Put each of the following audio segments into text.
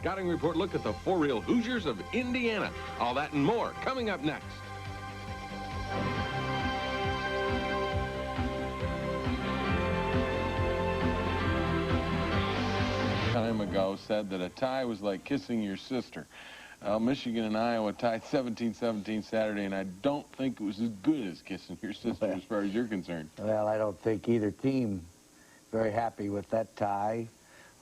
scouting report look at the for-real Hoosiers of Indiana. All that and more coming up next. Time ago said that a tie was like kissing your sister. Michigan and Iowa tied 17-17 Saturday, and I don't think it was as good as kissing your sister as far as you're concerned. Well, I don't think either team very happy with that tie.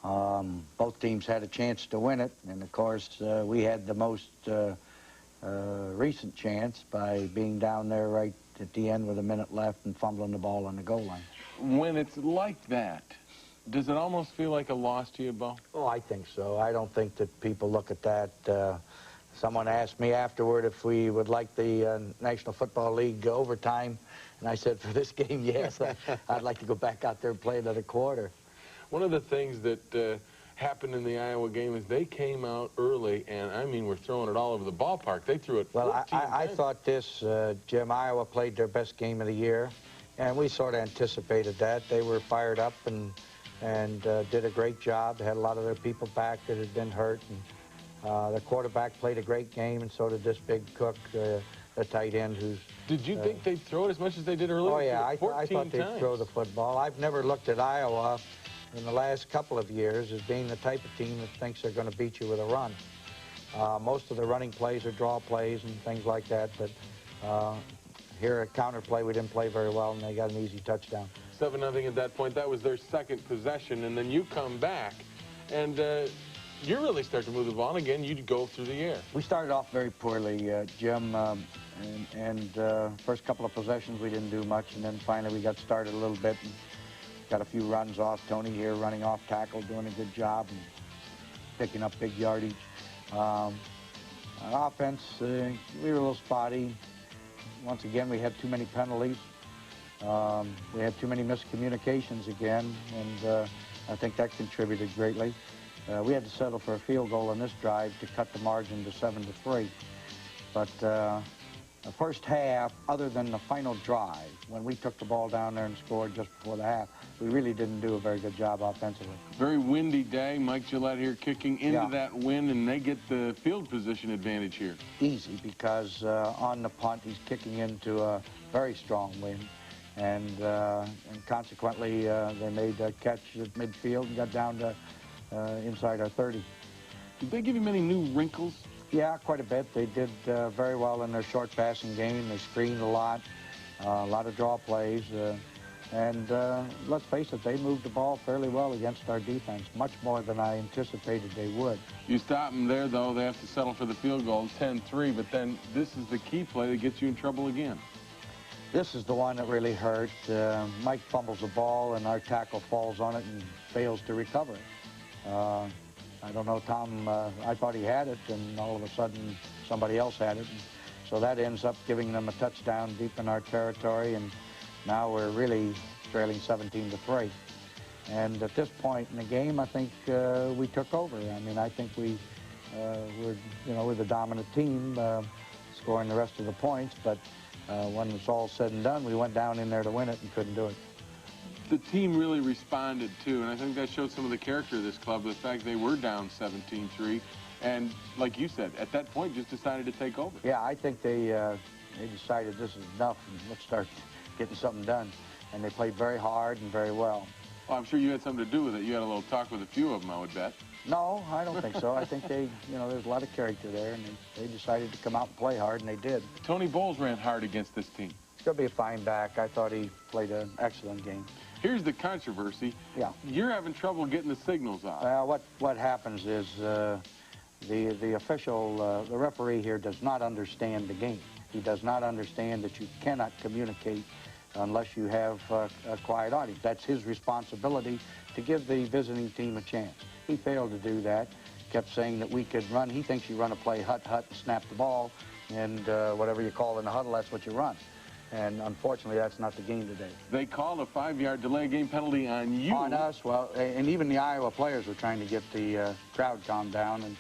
Both teams had a chance to win it, and of course we had the most recent chance by being down there right at the end with a minute left and fumbling the ball on the goal line. When it's like that, does it almost feel like a loss to you, Bo? Oh, I think so. I don't think that people look at that. Someone asked me afterward if we would like the National Football League overtime, and I said for this game, yes. I'd like to go back out there and play another quarter. One of the things that happened in the Iowa game is they came out early, and I mean, we're throwing it all over the ballpark. They threw it 14 times. I thought this, Jim, Iowa played their best game of the year, and we sort of anticipated that. They were fired up and did a great job. They had a lot of their people back that had been hurt. And, the quarterback played a great game, and so did this big Cook, the tight end who's... Did you think they'd throw it as much as they did earlier? Oh, yeah, I thought they'd throw the football. I've never looked at Iowa in the last couple of years as being the type of team that thinks they're going to beat you with a run. Most of the running plays are draw plays and things like that, but here at counter play, we didn't play very well, and they got an easy touchdown. 7-0 at that point. That was their second possession, and then you come back, and you really start to move the ball, and again, you go through the air. We started off very poorly, Jim, and first couple of possessions we didn't do much, and then finally we got started a little bit and got a few runs off. Tony here running off tackle, doing a good job and picking up big yardage. On offense, we were a little spotty. Once again, we had too many penalties. We had too many miscommunications again, and I think that contributed greatly. We had to settle for a field goal on this drive to cut the margin to 7-3. But the first half, other than the final drive, when we took the ball down there and scored just before the half, we really didn't do a very good job offensively. Very windy day. Mike Gillette here kicking into that wind, and they get the field position advantage here. Easy, because on the punt, he's kicking into a very strong wind. And consequently, they made a catch at midfield and got down to inside our 30. Did they give you many new wrinkles? Yeah, quite a bit. They did very well in their short passing game. They screened a lot of draw plays. And let's face it, they moved the ball fairly well against our defense, much more than I anticipated they would. You stop them there, though. They have to settle for the field goal, 10-3. But then this is the key play that gets you in trouble again. This is the one that really hurt. Mike fumbles the ball, and our tackle falls on it and fails to recover it. I don't know, Tom, I thought he had it, and all of a sudden somebody else had it. And so that ends up giving them a touchdown deep in our territory, and now we're really trailing 17-3. And at this point in the game, I think we took over. I mean, I think we're the dominant team, scoring the rest of the points, but when it's all said and done, we went down in there to win it and couldn't do it. The team really responded, too, and I think that showed some of the character of this club, the fact they were down 17-3, and like you said, at that point, just decided to take over. Yeah, I think they decided this is enough, and let's start getting something done, and they played very hard and very well. Well, I'm sure you had something to do with it. You had a little talk with a few of them, I would bet. No, I don't think so. I think there's a lot of character there, and they decided to come out and play hard, and they did. Tony Bowles ran hard against this team. He'll be a fine back. I thought he played an excellent game. Here's the controversy. Yeah. You're having trouble getting the signals out. Well, what happens is the official, the referee here does not understand the game. He does not understand that you cannot communicate unless you have a quiet audience. That's his responsibility to give the visiting team a chance. He failed to do that. Kept saying that we could run. He thinks you run a play, hut, and snap the ball, and whatever you call in the huddle, that's what you run. And unfortunately, that's not the game today. They called a 5-yard delay game penalty on you. On us, well, and even the Iowa players were trying to get the crowd calmed down,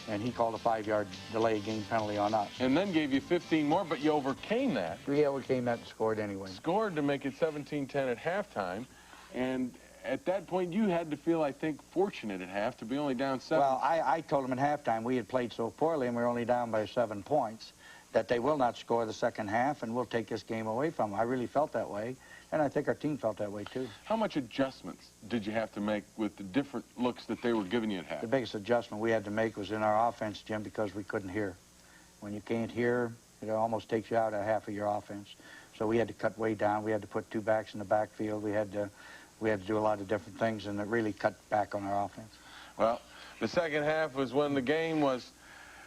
and he called a 5-yard delay game penalty on us. And then gave you 15 more, but you overcame that. We overcame that and scored anyway. Scored to make it 17-10 at halftime, and at that point, you had to feel, I think, fortunate at half to be only down 7. Well, I told them at halftime we had played so poorly and we were only down by 7 points that they will not score the second half and we'll take this game away from them. I really felt that way, and I think our team felt that way too. How much adjustments did you have to make with the different looks that they were giving you at half? The biggest adjustment we had to make was in our offense, Jim, because we couldn't hear. When you can't hear, it almost takes you out of half of your offense. So we had to cut way down. We had to put 2 backs in the backfield. We had to do a lot of different things, and it really cut back on our offense. Well, the second half was when the game was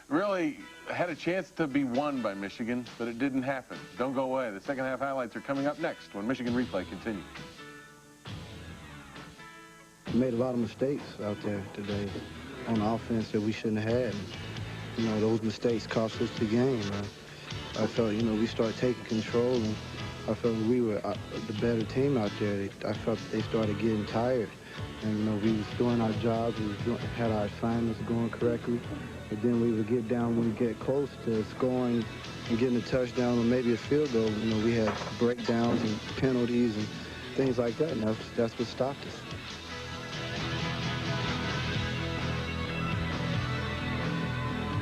really had a chance to be won by Michigan, but it didn't happen. Don't go away. The second half highlights are coming up next when Michigan Replay continues. We made a lot of mistakes out there today on offense that we shouldn't have had. You know, those mistakes cost us the game. I felt, you know, we started taking control, and I felt we were the better team out there. I felt they started getting tired. And, you know, we was doing our jobs, had our assignments going correctly, but then we would get down when we get close to scoring and getting a touchdown or maybe a field goal. You know, we had breakdowns and penalties and things like that, and that's what stopped us.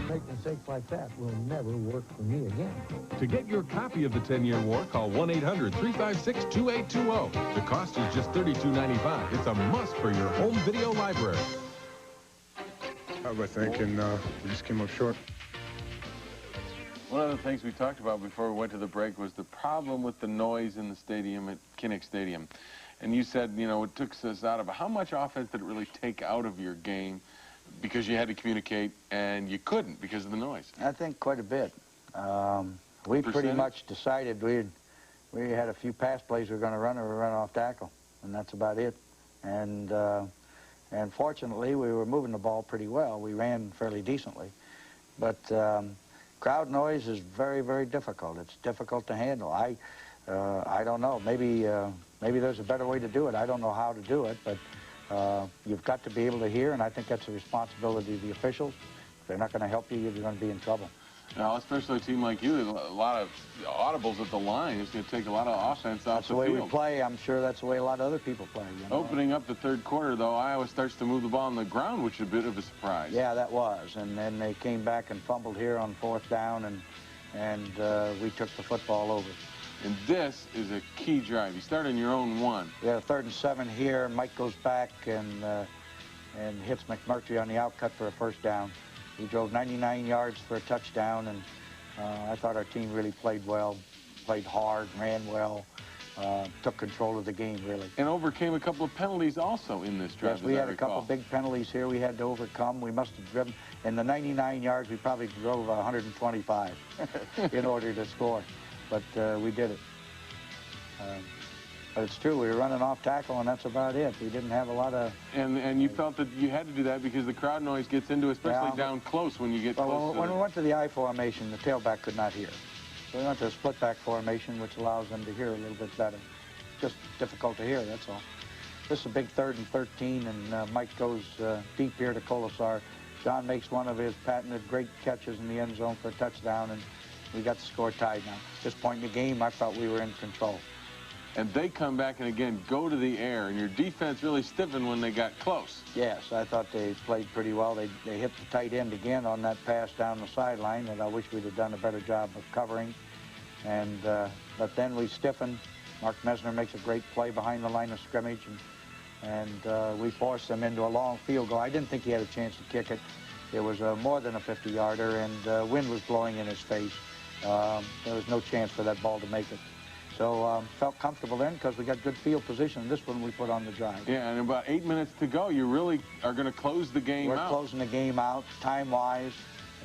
Make mistakes like that will never work for me again. To get your copy of the 10-Year War, call 1-800-356-2820. The cost is just $32.95. It's a must for your home video library. I was thinking we just came up short. One of the things we talked about before we went to the break was the problem with the noise in the stadium at Kinnick Stadium. And you said, you know, it took us out of how much offense did it really take out of your game because you had to communicate and you couldn't because of the noise? I think quite a bit. We pretty much decided we had a few pass plays we were going to run or run off tackle, and that's about it. And fortunately, we were moving the ball pretty well. We ran fairly decently. But crowd noise is very, very difficult. It's difficult to handle. I don't know. Maybe there's a better way to do it. I don't know how to do it, but you've got to be able to hear, and I think that's a responsibility of the officials. If they're not going to help you, you're going to be in trouble. Now, especially a team like you, a lot of audibles at the line is going to take a lot of offense off the field. That's the way we play. I'm sure that's the way a lot of other people play. You know? Opening up the third quarter, though, Iowa starts to move the ball on the ground, which is a bit of a surprise. Yeah, that was. And then they came back and fumbled here on 4th down, and we took the football over. And this is a key drive. You start on your own 1. We had a 3rd and 7 here. Mike goes back and hits McMurtry on the outcut for a 1st down. He drove 99 yards for a touchdown, and I thought our team really played well, played hard, ran well, took control of the game, really. And overcame a couple of penalties also in this drive. Yes, we had a couple of big penalties here we had to overcome. We must have driven, in the 99 yards, we probably drove 125 in order to score, but we did it. But it's true, we were running off tackle, and that's about it. We didn't have a lot of... And you felt that you had to do that because the crowd noise gets into, especially down close when you get close to when we went to the I formation, the tailback could not hear. So we went to a split back formation, which allows them to hear a little bit better. Just difficult to hear, that's all. This is a big 3rd and 13, and Mike goes deep here to Kolesar. John makes one of his patented great catches in the end zone for a touchdown, and we got the score tied now. At this point in the game, I felt we were in control. And they come back and, again, go to the air, and your defense really stiffened when they got close. Yes, I thought they played pretty well. They hit the tight end again on that pass down the sideline that I wish we'd have done a better job of covering. And but then we stiffened. Mark Mesner makes a great play behind the line of scrimmage, and we forced them into a long field goal. I didn't think he had a chance to kick it. It was more than a 50-yarder, and wind was blowing in his face. There was no chance for that ball to make it. So felt comfortable then because we got good field position. This one we put on the drive. Yeah, and about 8 minutes to go, you really are going to close the game out. We're closing the game out, time-wise,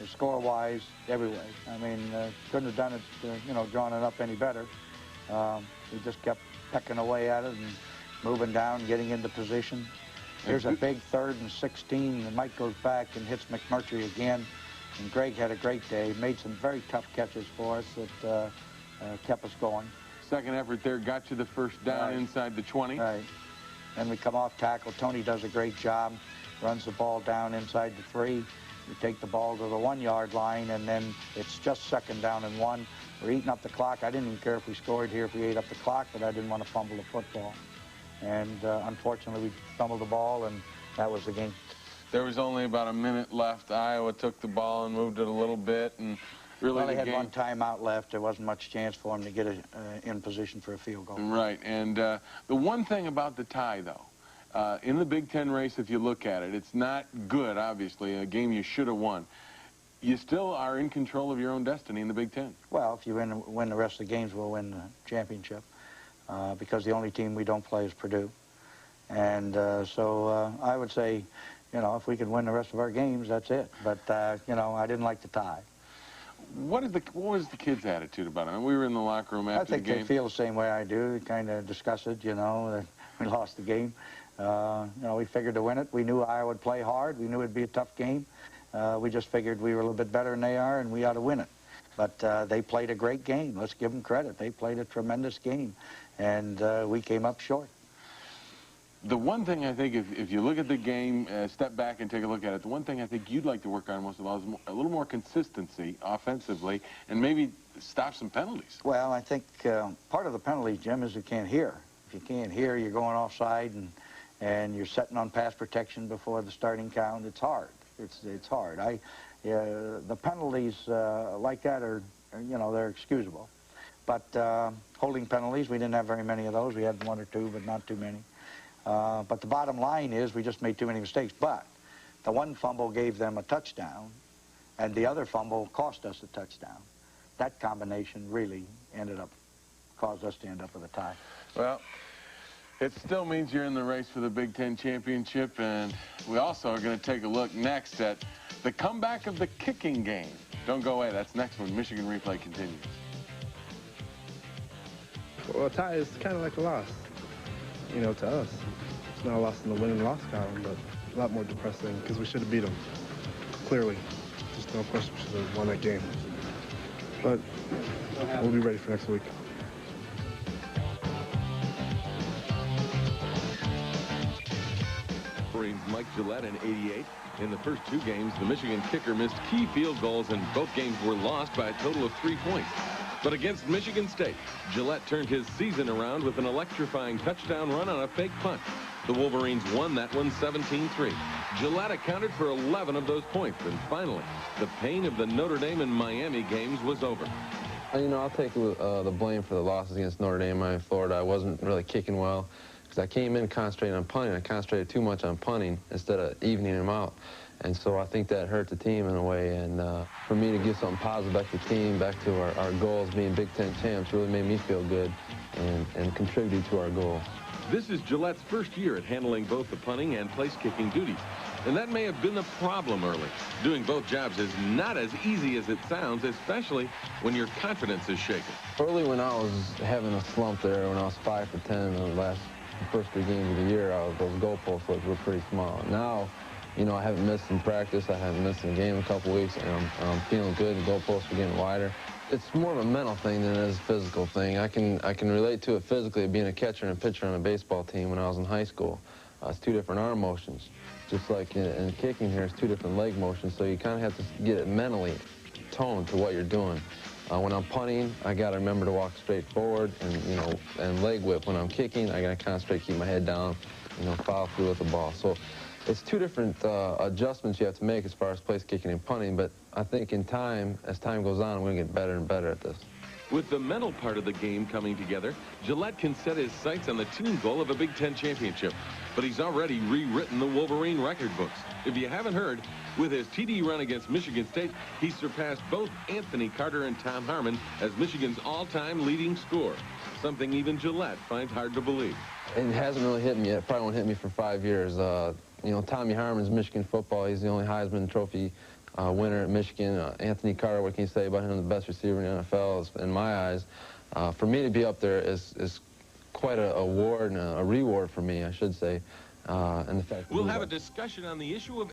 score-wise, every way. I mean, couldn't have done it, you know, drawn it up any better. We just kept pecking away at it and moving down, getting into position. Here's a big 3rd and 16, and Mike goes back and hits McMurtry again. And Greg had a great day, made some very tough catches for us that kept us going. Second effort there got you the 1st down inside the 20. Right. Then we come off tackle. Tony does a great job, runs the ball down inside the 3. We take the ball to the 1-yard line, and then it's just 2nd down and 1. We're eating up the clock. I didn't even care if we scored here if we ate up the clock, but I didn't want to fumble the football. and unfortunately we fumbled the ball, and that was the game. There was only about a minute left. Iowa took the ball and moved it a little bit, and really Well, they the had game... one timeout left. There wasn't much chance for them to get in position for a field goal. Right, and the one thing about the tie, though, in the Big Ten race, if you look at it, it's not good, obviously, a game you should have won. You still are in control of your own destiny in the Big Ten. Well, if you win the rest of the games, we'll win the championship, because the only team we don't play is Purdue. And so I would say, you know, if we could win the rest of our games, that's it. But, you know, I didn't like the tie. What was the kids' attitude about it? I mean, we were in the locker room after the game. I think they feel the same way I do. We kind of discuss it, you know, that we lost the game. You know, we figured to win it. We knew Iowa would play hard. We knew it'd be a tough game. We just figured we were a little bit better than they are, and we ought to win it. But they played a great game. Let's give them credit. They played a tremendous game, and we came up short. The one thing I think, if you look at the game, step back and take a look at it, the one thing I think you'd like to work on most of all is a little more consistency offensively, and maybe stop some penalties. Well, I think part of the penalty, Jim, is you can't hear. If you can't hear, you're going offside, and you're setting on pass protection before the starting count. It's hard. It's hard. The penalties like that are, you know, they're excusable. But holding penalties, we didn't have very many of those. We had one or two, but not too many. But the bottom line is we just made too many mistakes. But the one fumble gave them a touchdown, and the other fumble cost us a touchdown. That combination really caused us to end up with a tie. Well, it still means you're in the race for the Big Ten championship, and we also are going to take a look next at the comeback of the kicking game. Don't go away. That's next when Michigan Replay continues. Well, a tie is kind of like a loss, you know, to us. It's not a loss in the win and loss column, but a lot more depressing because we should have beat them, clearly. Just no question we should have won that game. But we'll be ready for next week. Mike Gillette in '88. In the first two games, the Michigan kicker missed key field goals, and both games were lost by a total of 3 points. But against Michigan State, Gillette turned his season around with an electrifying touchdown run on a fake punt. The Wolverines won that one 17-3. Gillette accounted for 11 of those points, and finally, the pain of the Notre Dame and Miami games was over. You know, I'll take the blame for the losses against Notre Dame and Florida. I wasn't really kicking well because I came in concentrating on punting. I concentrated too much on punting instead of evening them out. And so I think that hurt the team in a way. And for me to give something positive back to the team, back to our goals being Big Ten champs, really made me feel good and contributed to our goal. This is Gillette's first year at handling both the punting and place-kicking duties. And that may have been the problem early. Doing both jobs is not as easy as it sounds, especially when your confidence is shaken. Early when I was having a slump there, when I was 5 for 10 in the first 3 games of the year, those goalposts were pretty small. Now, you know, I haven't missed in practice. I haven't missed in a game in a couple weeks, and I'm feeling good. The goalposts are getting wider. It's more of a mental thing than it is a physical thing. I can relate to it physically, being a catcher and a pitcher on a baseball team when I was in high school. It's 2 different arm motions. Just like in kicking here, it's 2 different leg motions, so you kind of have to get it mentally toned to what you're doing. When I'm punting, I got to remember to walk straight forward and leg whip. When I'm kicking, I got to concentrate, keep my head down, follow through with the ball. So it's 2 different adjustments you have to make as far as place kicking and punting, but I think in time, as time goes on, we're going to get better and better at this. With the mental part of the game coming together, Gillette can set his sights on the team goal of a Big Ten championship. But he's already rewritten the Wolverine record books. If you haven't heard, with his TD run against Michigan State, he surpassed both Anthony Carter and Tom Harmon as Michigan's all-time leading scorer, something even Gillette finds hard to believe. It hasn't really hit me yet. It probably won't hit me for 5 years. Tommy Harmon's Michigan football. He's the only Heisman Trophy winner at Michigan. Anthony Carter, what can you say about him? The best receiver in the NFL, is, in my eyes. For me to be up there is quite a award and a reward for me, I should say. And the fact we'll have a discussion on the issue of